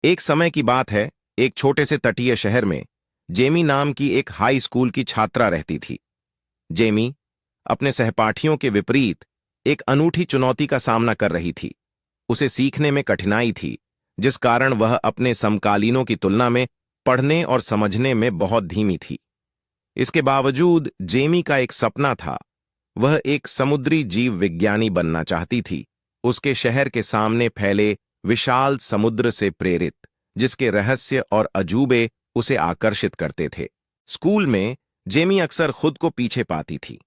एक समय की बात है, एक छोटे से तटीय शहर में जेमी नाम की एक हाई स्कूल की छात्रा रहती थी। जेमी अपने सहपाठियों के विपरीत एक अनूठी चुनौती का सामना कर रही थी। उसे सीखने में कठिनाई थी, जिस कारण वह अपने समकालीनों की तुलना में पढ़ने और समझने में बहुत धीमी थी। इसके बावजूद जेमी का एक सपना था। वह एक समुद्री जीव विज्ञानी बनना चाहती थी, उसके शहर के सामने फैले विशाल समुद्र से प्रेरित, जिसके रहस्य और अजूबे उसे आकर्षित करते थे। स्कूल में जेमी अक्सर खुद को पीछे पाती थी।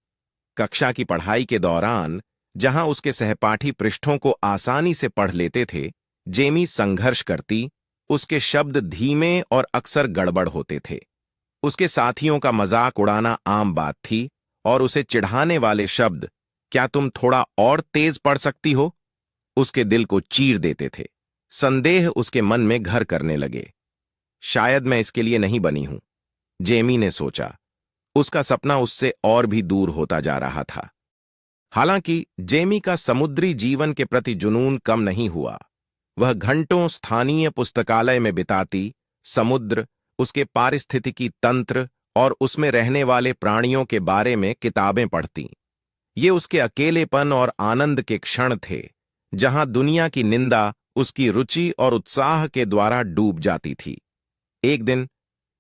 कक्षा की पढ़ाई के दौरान, जहां उसके सहपाठी पृष्ठों को आसानी से पढ़ लेते थे, जेमी संघर्ष करती। उसके शब्द धीमे और अक्सर गड़बड़ होते थे। उसके साथियों का मजाक उड़ाना आम बात थी, और उसे चिढ़ाने वाले शब्द, क्या तुम थोड़ा और तेज पढ़ सकती हो, उसके दिल को चीर देते थे। संदेह उसके मन में घर करने लगे। शायद मैं इसके लिए नहीं बनी हूं, जेमी ने सोचा। उसका सपना उससे और भी दूर होता जा रहा था। हालांकि जेमी का समुद्री जीवन के प्रति जुनून कम नहीं हुआ। वह घंटों स्थानीय पुस्तकालय में बिताती, समुद्र, उसके पारिस्थितिकी तंत्र और उसमें रहने वाले प्राणियों के बारे में किताबें पढ़ती। ये उसके अकेलेपन और आनंद के क्षण थे, जहां दुनिया की निंदा उसकी रुचि और उत्साह के द्वारा डूब जाती थी। एक दिन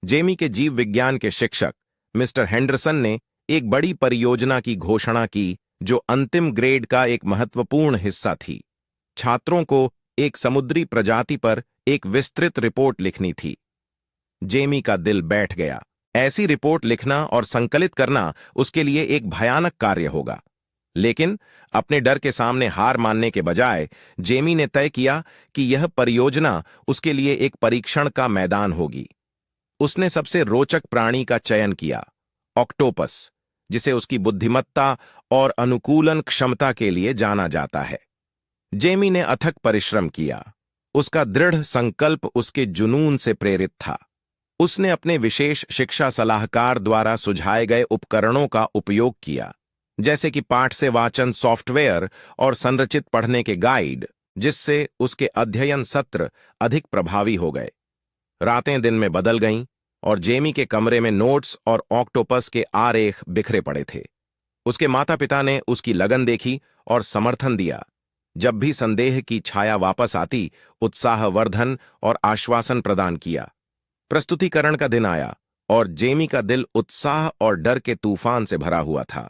जेमी के जीव विज्ञान के शिक्षक मिस्टर हेंडरसन ने एक बड़ी परियोजना की घोषणा की, जो अंतिम ग्रेड का एक महत्वपूर्ण हिस्सा थी। छात्रों को एक समुद्री प्रजाति पर एक विस्तृत रिपोर्ट लिखनी थी। जेमी का दिल बैठ गया। ऐसी रिपोर्ट लिखना और संकलित करना उसके लिए एक भयानक कार्य होगा। लेकिन अपने डर के सामने हार मानने के बजाय जेमी ने तय किया कि यह परियोजना उसके लिए एक परीक्षण का मैदान होगी। उसने सबसे रोचक प्राणी का चयन किया, ऑक्टोपस, जिसे उसकी बुद्धिमत्ता और अनुकूलन क्षमता के लिए जाना जाता है। जेमी ने अथक परिश्रम किया। उसका दृढ़ संकल्प उसके जुनून से प्रेरित था। उसने अपने विशेष शिक्षा सलाहकार द्वारा सुझाए गए उपकरणों का उपयोग किया, जैसे कि पाठ से वाचन सॉफ्टवेयर और संरचित पढ़ने के गाइड, जिससे उसके अध्ययन सत्र अधिक प्रभावी हो गए। रातें दिन में बदल गईं, और जेमी के कमरे में नोट्स और ऑक्टोपस के आरेख बिखरे पड़े थे। उसके माता पिता ने उसकी लगन देखी और समर्थन दिया। जब भी संदेह की छाया वापस आती, उत्साहवर्धन और आश्वासन प्रदान किया। प्रस्तुतिकरण का दिन आया, और जेमी का दिल उत्साह और डर के तूफान से भरा हुआ था।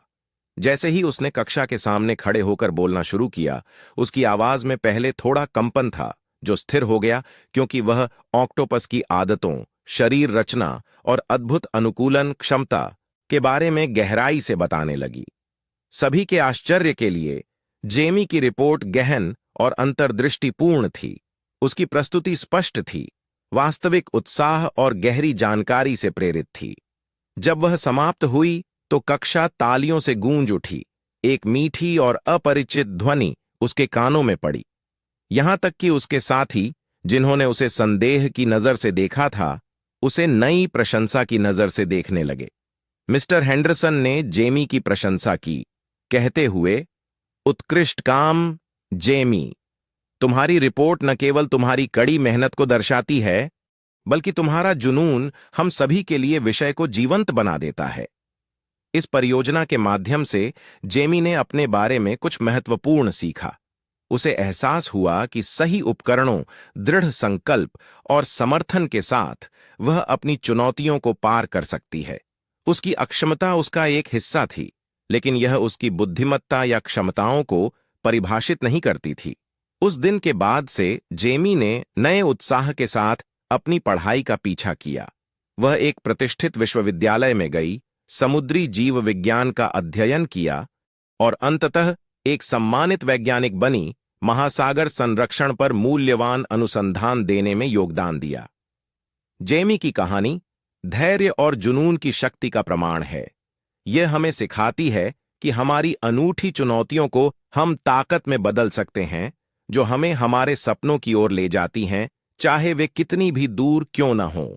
जैसे ही उसने कक्षा के सामने खड़े होकर बोलना शुरू किया, उसकी आवाज में पहले थोड़ा कंपन था, जो स्थिर हो गया, क्योंकि वह ऑक्टोपस की आदतों, शरीर रचना और अद्भुत अनुकूलन क्षमता के बारे में गहराई से बताने लगी। सभी के आश्चर्य के लिए जेमी की रिपोर्ट गहन और अंतर्दृष्टिपूर्ण थी। उसकी प्रस्तुति स्पष्ट थी, वास्तविक उत्साह और गहरी जानकारी से प्रेरित थी। जब वह समाप्त हुई तो कक्षा तालियों से गूंज उठी। एक मीठी और अपरिचित ध्वनि उसके कानों में पड़ी। यहां तक कि उसके साथी, जिन्होंने उसे संदेह की नजर से देखा था, उसे नई प्रशंसा की नजर से देखने लगे। मिस्टर हेंडरसन ने जेमी की प्रशंसा की, कहते हुए, उत्कृष्ट काम जेमी। तुम्हारी रिपोर्ट न केवल तुम्हारी कड़ी मेहनत को दर्शाती है, बल्कि तुम्हारा जुनून हम सभी के लिए विषय को जीवंत बना देता है। इस परियोजना के माध्यम से जेमी ने अपने बारे में कुछ महत्वपूर्ण सीखा। उसे एहसास हुआ कि सही उपकरणों, दृढ़ संकल्प और समर्थन के साथ वह अपनी चुनौतियों को पार कर सकती है। उसकी अक्षमता उसका एक हिस्सा थी, लेकिन यह उसकी बुद्धिमत्ता या क्षमताओं को परिभाषित नहीं करती थी। उस दिन के बाद से जेमी ने नए उत्साह के साथ अपनी पढ़ाई का पीछा किया। वह एक प्रतिष्ठित विश्वविद्यालय में गई, समुद्री जीव विज्ञान का अध्ययन किया और अंततः एक सम्मानित वैज्ञानिक बनी, महासागर संरक्षण पर मूल्यवान अनुसंधान देने में योगदान दिया। जेमी की कहानी धैर्य और जुनून की शक्ति का प्रमाण है। यह हमें सिखाती है कि हमारी अनूठी चुनौतियों को हम ताकत में बदल सकते हैं, जो हमें हमारे सपनों की ओर ले जाती हैं, चाहे वे कितनी भी दूर क्यों न हों।